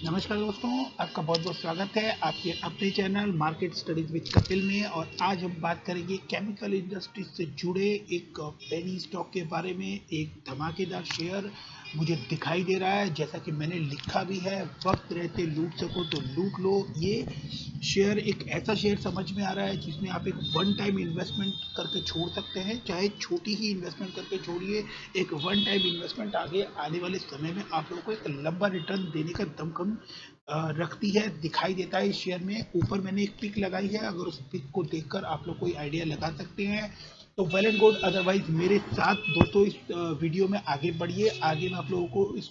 नमस्कार दोस्तों, आपका बहुत बहुत स्वागत है आपके अपने channel market studies with Kapil में। और आज हम बात करेंगे केमिकल इंडस्ट्री से जुड़े एक पेनी स्टॉक के बारे में। एक धमाकेदार शेयर मुझे दिखाई दे रहा है, जैसा कि मैंने लिखा भी है, वक्त रहते लूट सको तो लूट लो। ये शेयर एक ऐसा शेयर समझ में आ रहा है जिसमें आप एक वन टाइम इन्वेस्टमेंट करके छोड़ सकते हैं, चाहे छोटी ही इन्वेस्टमेंट करके छोड़िए। एक वन टाइम इन्वेस्टमेंट आगे आने वाले समय में आप लोगों को एक लंबा रिटर्न देने का दमखम रखती है, दिखाई देता है इस शेयर में। ऊपर मैंने एक पिक लगाई है, अगर उस पिक को देखकर आप लोग कोई आइडिया लगा सकते हैं तो वेल एंड गुड, अदरवाइज मेरे साथ दोस्तों इस वीडियो में आगे बढ़िए। आगे मैं आप लोगों को इस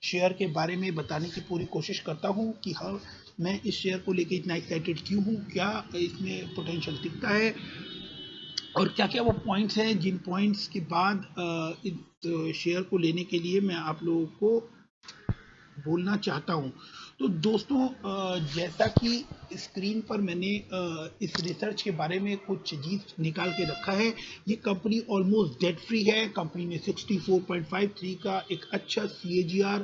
शेयर के बारे में बताने की पूरी कोशिश करता हूँ कि हाँ, मैं इस शेयर को लेके इतना एक्साइटेड क्यों हूँ, क्या इसमें पोटेंशियल दिखता है और क्या क्या वो पॉइंट्स हैं जिन पॉइंट्स के बाद इस शेयर को लेने के लिए मैं आप लोगों को बोलना चाहता हूँ। तो दोस्तों, जैसा कि स्क्रीन पर मैंने इस रिसर्च के बारे में कुछ चीज निकाल के रखा है। ये कंपनी ऑलमोस्ट डेट फ्री है। कंपनी ने 64.53 का एक अच्छा CAGR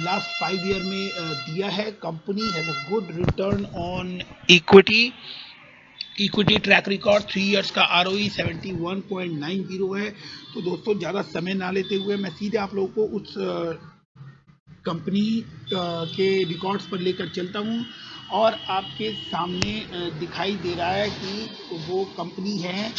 लास्ट 5 ईयर में दिया है। Company has a good return on equity track record 3 years का ROE 71.90 है। तो दोस्तों, ज़्यादा समय ना लेते हुए मैं सीधे आप लोगों को उस कंपनी के रिकॉर्ड्स पर लेकर चलता हूँ। और आपके सामने दिखाई दे रहा है कि वो कंपनी है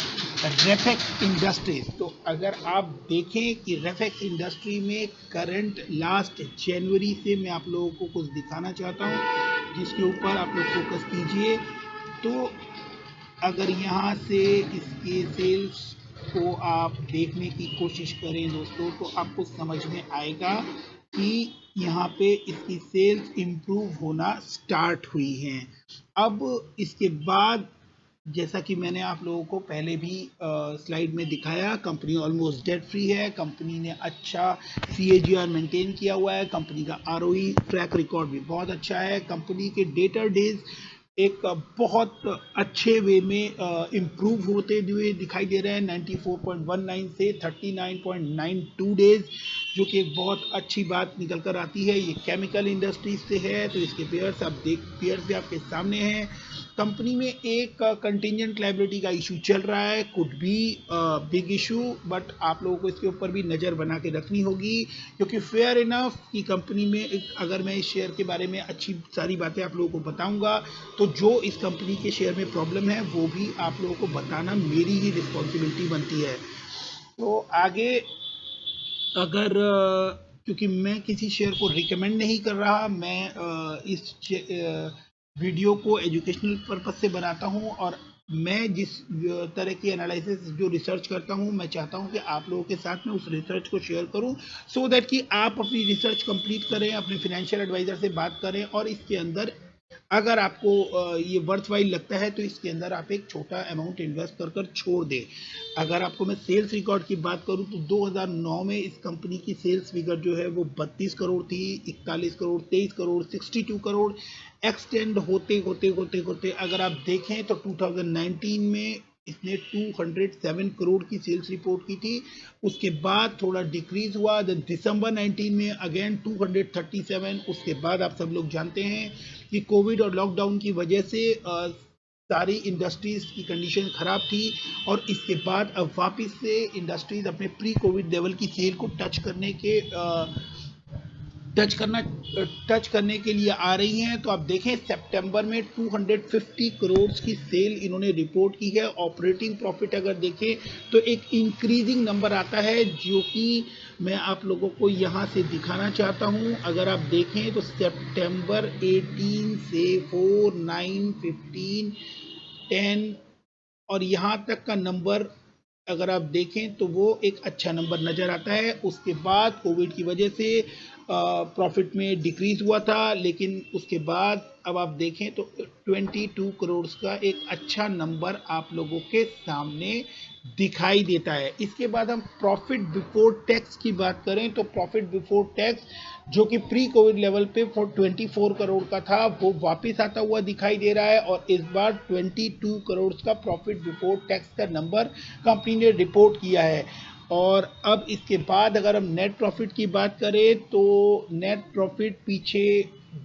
रेफेक्स इंडस्ट्रीज। तो अगर आप देखें कि रेफेक्स इंडस्ट्री में करंट लास्ट जनवरी से मैं आप लोगों को कुछ दिखाना चाहता हूँ, जिसके ऊपर आप लोग फोकस कीजिए। तो अगर यहाँ से इसके सेल्स को आप देखने की कोशिश करें दोस्तों, तो आपको समझ में आएगा कि यहाँ पे इसकी सेल्स इम्प्रूव होना स्टार्ट हुई हैं। अब इसके बाद, जैसा कि मैंने आप लोगों को पहले भी स्लाइड में दिखाया, कंपनी ऑलमोस्ट डेट फ्री है। कंपनी ने अच्छा CAGR मेंटेन किया हुआ है। कंपनी का ROE ट्रैक रिकॉर्ड भी बहुत अच्छा है। कंपनी के डेटर डेज एक बहुत अच्छे वे में इम्प्रूव होते हुए दिखाई दे रहे हैं, 94.19 से 39.92 डेज, जो कि एक बहुत अच्छी बात निकल कर आती है। ये केमिकल इंडस्ट्रीज से है, तो इसके पेयर्स भी आपके सामने हैं। कंपनी में एक कंटिजेंट लायबिलिटी का इशू चल रहा है, could be big issue, but आप लोगों को इसके ऊपर भी नज़र बना के रखनी होगी, क्योंकि फेयर इनफ की कंपनी में अगर मैं इस शेयर के बारे में अच्छी सारी बातें आप लोगों को बताऊंगा, तो जो इस कंपनी के शेयर में प्रॉब्लम है वो भी आप लोगों को बताना मेरी ही रिस्पॉन्सिबिलिटी बनती है। तो आगे, अगर क्योंकि मैं किसी शेयर को रिकमेंड नहीं कर रहा, मैं इस वीडियो को एजुकेशनल पर्पज से बनाता हूं। और मैं जिस तरह की एनालिसिस, जो रिसर्च करता हूं, मैं चाहता हूं कि आप लोगों के साथ में उस रिसर्च को शेयर करूं, सो दैट कि आप अपनी रिसर्च कंप्लीट करें, अपने फाइनेंशियल एडवाइजर से बात करें, और इसके अंदर अगर आपको ये वर्थ वाइल लगता है तो इसके अंदर आप एक छोटा अमाउंट इन्वेस्ट कर छोड़ दें। अगर आपको मैं सेल्स रिकॉर्ड की बात करूं, तो 2009 में इस कंपनी की सेल्स फिगर जो है वो 32 करोड़ थी, 41 करोड़, 23 करोड़, 62 करोड़, एक्सटेंड होते होते होते होते अगर आप देखें तो 2019 में इसने 207 करोड़ की सेल्स रिपोर्ट की थी। उसके बाद थोड़ा डिक्रीज हुआ, देन दिसंबर 19 में अगेन 237। उसके बाद आप सब लोग जानते हैं कि कोविड और लॉकडाउन की वजह से सारी इंडस्ट्रीज की कंडीशन खराब थी, और इसके बाद अब वापस से इंडस्ट्रीज अपने प्री कोविड लेवल की सेल को टच करने के लिए आ रही हैं। तो आप देखें, सितंबर में 250 करोड़ की सेल इन्होंने रिपोर्ट की है। ऑपरेटिंग प्रॉफिट अगर देखें तो एक इंक्रीजिंग नंबर आता है, जो कि मैं आप लोगों को यहाँ से दिखाना चाहता हूँ। अगर आप देखें तो सितंबर 18 से 4, 9, 15, 10 और यहाँ तक का नंबर अगर आप देखें तो वो एक अच्छा नंबर नज़र आता है। उसके बाद कोविड की वजह से प्रॉफिट में डिक्रीज हुआ था, लेकिन उसके बाद अब आप देखें तो 22 करोड़ का एक अच्छा नंबर आप लोगों के सामने दिखाई देता है। इसके बाद हम प्रॉफिट बिफोर टैक्स की बात करें, तो प्रॉफिट बिफोर टैक्स जो कि प्री कोविड लेवल पे 24 करोड़ का था, वो वापस आता हुआ दिखाई दे रहा है, और इस बार 22 करोड़ का प्रॉफिट बिफोर टैक्स का नंबर कंपनी ने रिपोर्ट किया है। और अब इसके बाद अगर हम नेट प्रॉफिट की बात करें, तो नेट प्रॉफिट पीछे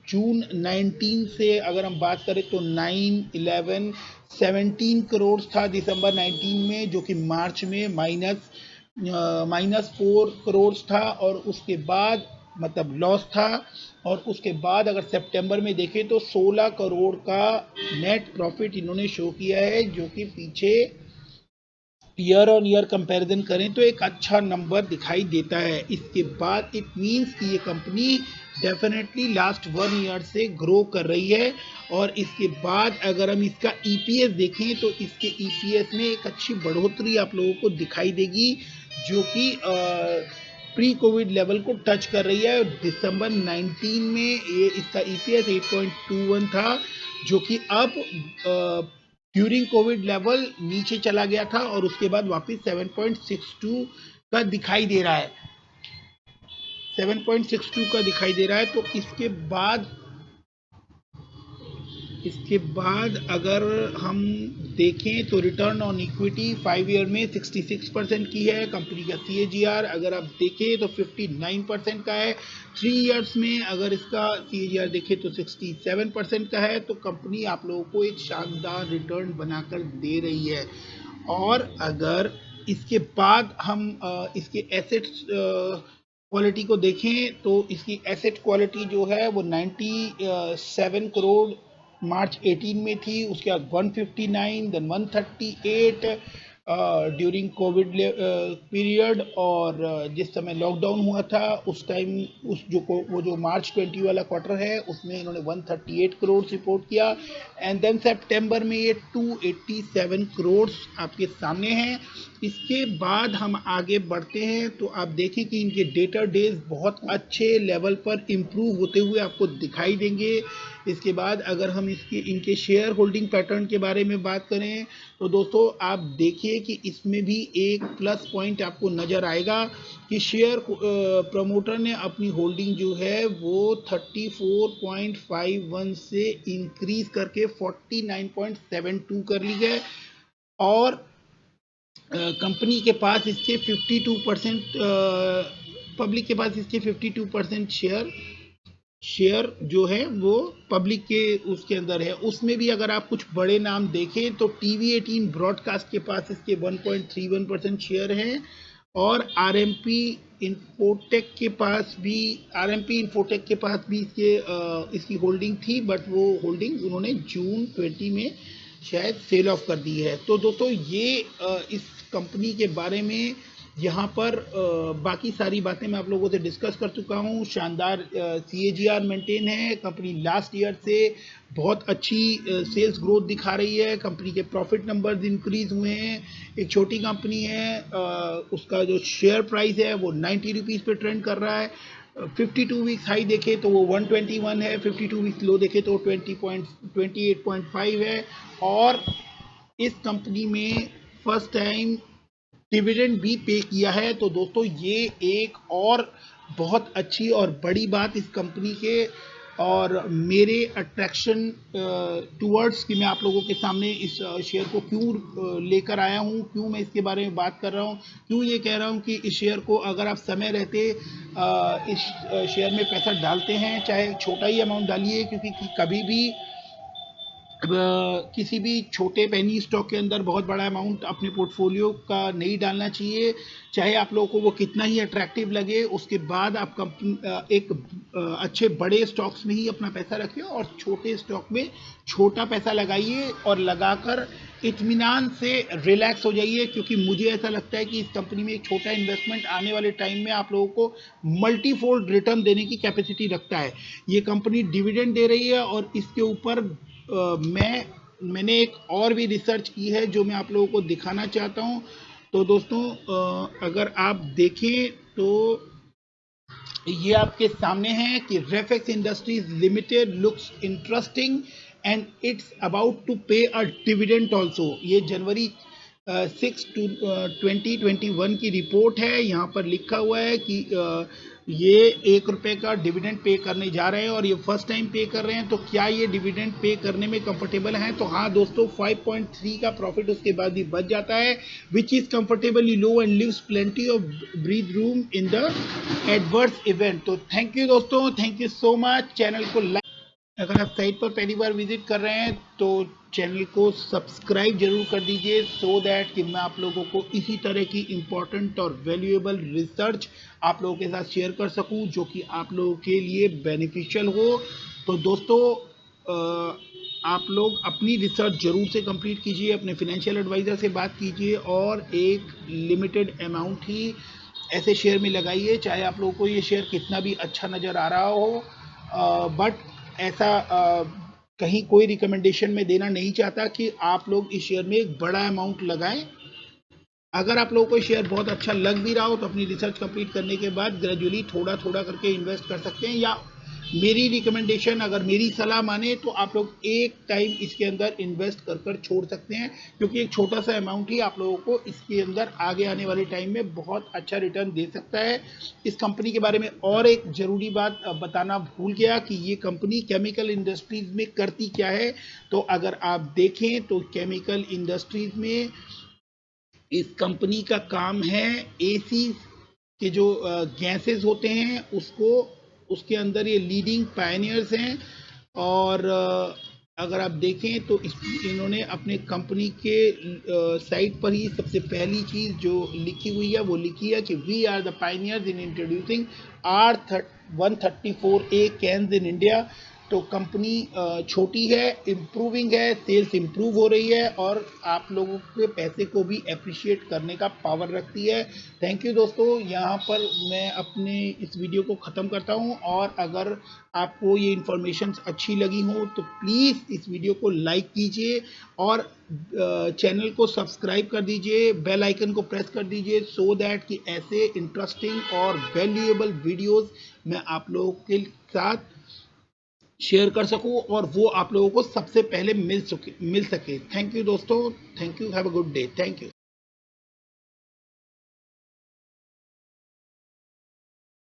जून 19 से अगर हम बात करें तो 9, 11, 17 करोड़ था दिसंबर 19 में, जो कि मार्च में -4 करोड़ था, और उसके बाद मतलब लॉस था। और उसके बाद अगर सितंबर में देखें तो 16 करोड़ का नेट प्रॉफिट इन्होंने शो किया है, जो कि पीछे ईयर ऑन ईयर कंपैरिजन करें तो एक अच्छा नंबर दिखाई देता है। इसके बाद इट मींस कि ये कंपनी डेफिनेटली लास्ट 1 ईयर से ग्रो कर रही है। और इसके बाद अगर हम इसका ईपीएस देखें तो इसके ईपीएस में एक अच्छी बढ़ोतरी आप लोगों को दिखाई देगी, जो कि प्री कोविड लेवल को टच कर रही है। दिसंबर 19 में ये इसका ईपीएस 8.21 था, जो कि अब ड्यूरिंग कोविड लेवल नीचे चला गया था और उसके बाद वापस 7.62 का दिखाई दे रहा है। 7.62 का दिखाई दे रहा है। तो इसके बाद अगर हम देखें तो रिटर्न ऑन इक्विटी 5 ईयर में 66% की है। कंपनी का सीएजीआर अगर आप देखें तो 59% का है। 3 ईयर्स में अगर इसका सीएजीआर देखें तो 67% का है। तो कंपनी आप लोगों को एक शानदार रिटर्न बनाकर दे रही है। और अगर इसके बाद हम इसके एसेट्स क्वालिटी को देखें तो इसकी एसेट क्वालिटी जो है वो 97 करोड़ मार्च 18 में थी, उसके बाद 159, देन 138 ड्यूरिंग कोविड पीरियड। और जिस समय लॉकडाउन हुआ था उस टाइम वो जो मार्च 20 वाला क्वार्टर है उसमें इन्होंने 138 करोड़ रिपोर्ट किया। एंड देन सितंबर में ये 287 करोड़ आपके सामने हैं। इसके बाद हम आगे बढ़ते हैं तो आप देखें कि इनके डेटर डेज बहुत अच्छे लेवल पर इम्प्रूव होते हुए आपको दिखाई देंगे। इसके बाद अगर हम इनके शेयर होल्डिंग पैटर्न के बारे में बात करें तो दोस्तों आप देखिए कि इसमें भी एक प्लस पॉइंट आपको नज़र आएगा कि शेयर प्रमोटर ने अपनी होल्डिंग जो है वो 34.51 से इंक्रीज करके 49.72 कर ली है। और कंपनी के पास इसके 52% पब्लिक के पास इसके 52% शेयर जो है वो पब्लिक के उसके अंदर है। उसमें भी अगर आप कुछ बड़े नाम देखें तो TV18 ब्रॉडकास्ट के पास इसके 1.31% शेयर हैं। और आरएमपी इन्फोटेक के पास भी इसकी होल्डिंग थी, बट वो होल्डिंग उन्होंने जून 20 में शायद सेल ऑफ कर दी है। तो दोस्तों ये इस कंपनी के बारे में यहाँ पर बाकी सारी बातें मैं आप लोगों से डिस्कस कर चुका हूँ। शानदार सीएजीआर मेंटेन है। कंपनी लास्ट ईयर से बहुत अच्छी सेल्स ग्रोथ दिखा रही है। कंपनी के प्रॉफिट नंबर्स इंक्रीज हुए हैं। एक छोटी कंपनी है, उसका जो शेयर प्राइस है वो 90 रुपीज़ पे ट्रेंड कर रहा है। 52 वीक्स हाई देखे तो वो 121 है, 52 वीक्स लो देखे तो 28.5 है। और इस कंपनी में फर्स्ट टाइम डिविडेंड भी पे किया है। तो दोस्तों ये एक और बहुत अच्छी और बड़ी बात इस कंपनी के और मेरे अट्रैक्शन टूवर्ड्स कि मैं आप लोगों के सामने इस शेयर को क्यों लेकर आया हूँ, क्यों मैं इसके बारे में बात कर रहा हूँ, क्यों ये कह रहा हूँ कि इस शेयर को अगर आप समय रहते इस शेयर में पैसा डालते हैं, चाहे छोटा ही अमाउंट डालिए, क्योंकि कभी भी किसी भी छोटे पेनी स्टॉक के अंदर बहुत बड़ा अमाउंट अपने पोर्टफोलियो का नहीं डालना चाहिए। चाहे आप लोगों को वो कितना ही अट्रैक्टिव लगे, उसके बाद आप एक अच्छे बड़े स्टॉक्स में ही अपना पैसा रखें और छोटे स्टॉक में छोटा पैसा लगाइए और लगाकर इत्मीनान से रिलैक्स हो जाइए। क्योंकि मुझे ऐसा लगता है कि इस कंपनी में एक छोटा इन्वेस्टमेंट आने वाले टाइम में आप लोगों को मल्टीफोल्ड रिटर्न देने की कैपेसिटी रखता है। ये कंपनी डिविडेंड दे रही है और इसके ऊपर मैंने एक और भी रिसर्च की है जो मैं आप लोगों को दिखाना चाहता हूं। तो दोस्तों अगर आप देखें तो ये आपके सामने है कि Refex industries limited looks interesting and it's about to pay a dividend also. ये जनवरी 6 2021 की रिपोर्ट है। यहाँ पर लिखा हुआ है कि ये 1 रुपये का डिविडेंड पे करने जा रहे हैं और ये फर्स्ट टाइम पे कर रहे हैं, तो क्या ये डिविडेंड पे करने में कंफर्टेबल हैं? तो हाँ दोस्तों, 5.3 का प्रॉफिट उसके बाद भी बच जाता है, which is comfortably low and leaves plenty of breath room in the adverse event. तो थैंक यू दोस्तों, thank you so much. Channel को लाइक, अगर आप साइट पर पहली बार विजिट कर रहे हैं तो चैनल को सब्सक्राइब जरूर कर दीजिए, सो दैट कि मैं आप लोगों को इसी तरह की इंपॉर्टेंट और वैल्यूएबल रिसर्च आप लोगों के साथ शेयर कर सकूं, जो कि आप लोगों के लिए बेनिफिशियल हो। तो दोस्तों, आप लोग अपनी रिसर्च जरूर से कंप्लीट कीजिए, अपने फिनेंशियल एडवाइज़र से बात कीजिए और एक लिमिटेड अमाउंट ही ऐसे शेयर में लगाइए, चाहे आप लोगों को ये शेयर कितना भी अच्छा नज़र आ रहा हो। बट ऐसा कहीं कोई रिकमेंडेशन में देना नहीं चाहता कि आप लोग इस शेयर में एक बड़ा अमाउंट लगाएं। अगर आप लोगों को शेयर बहुत अच्छा लग भी रहा हो तो अपनी रिसर्च कंप्लीट करने के बाद ग्रेजुअली थोड़ा थोड़ा करके इन्वेस्ट कर सकते हैं, या मेरी रिकमेंडेशन, अगर मेरी सलाह माने तो आप लोग एक टाइम इसके अंदर इन्वेस्ट कर कर छोड़ सकते हैं, क्योंकि एक छोटा सा अमाउंट ही आप लोगों को इसके अंदर आगे आने वाले टाइम में बहुत अच्छा रिटर्न दे सकता है। इस कंपनी के बारे में और एक ज़रूरी बात बताना भूल गया कि ये कंपनी केमिकल इंडस्ट्रीज़ में करती क्या है। तो अगर आप देखें तो केमिकल इंडस्ट्रीज़ में इस कंपनी का काम है एसी के जो गैसेस होते हैं उसको, उसके अंदर ये लीडिंग पायनियर्स हैं। और अगर आप देखें तो इन्होंने अपने कंपनी के साइट पर ही सबसे पहली चीज़ जो लिखी हुई है वो लिखी है कि we are the pioneers in introducing R134A cans in India. तो कंपनी छोटी है, इम्प्रूविंग है, सेल्स इम्प्रूव हो रही है और आप लोगों के पैसे को भी अप्रिशिएट करने का पावर रखती है। थैंक यू दोस्तों, यहाँ पर मैं अपने इस वीडियो को ख़त्म करता हूँ, और अगर आपको ये इन्फॉर्मेशन अच्छी लगी हो तो प्लीज़ इस वीडियो को लाइक कीजिए और चैनल को सब्सक्राइब कर दीजिए, बेल आइकन को प्रेस कर दीजिए, सो दैट कि ऐसे इंटरेस्टिंग और वैल्यूएबल वीडियोस मैं आप लोगों के साथ शेयर कर सकूं और वो आप लोगों को सबसे पहले मिल सके। थैंक यू दोस्तों, thank you, have a good day, thank you.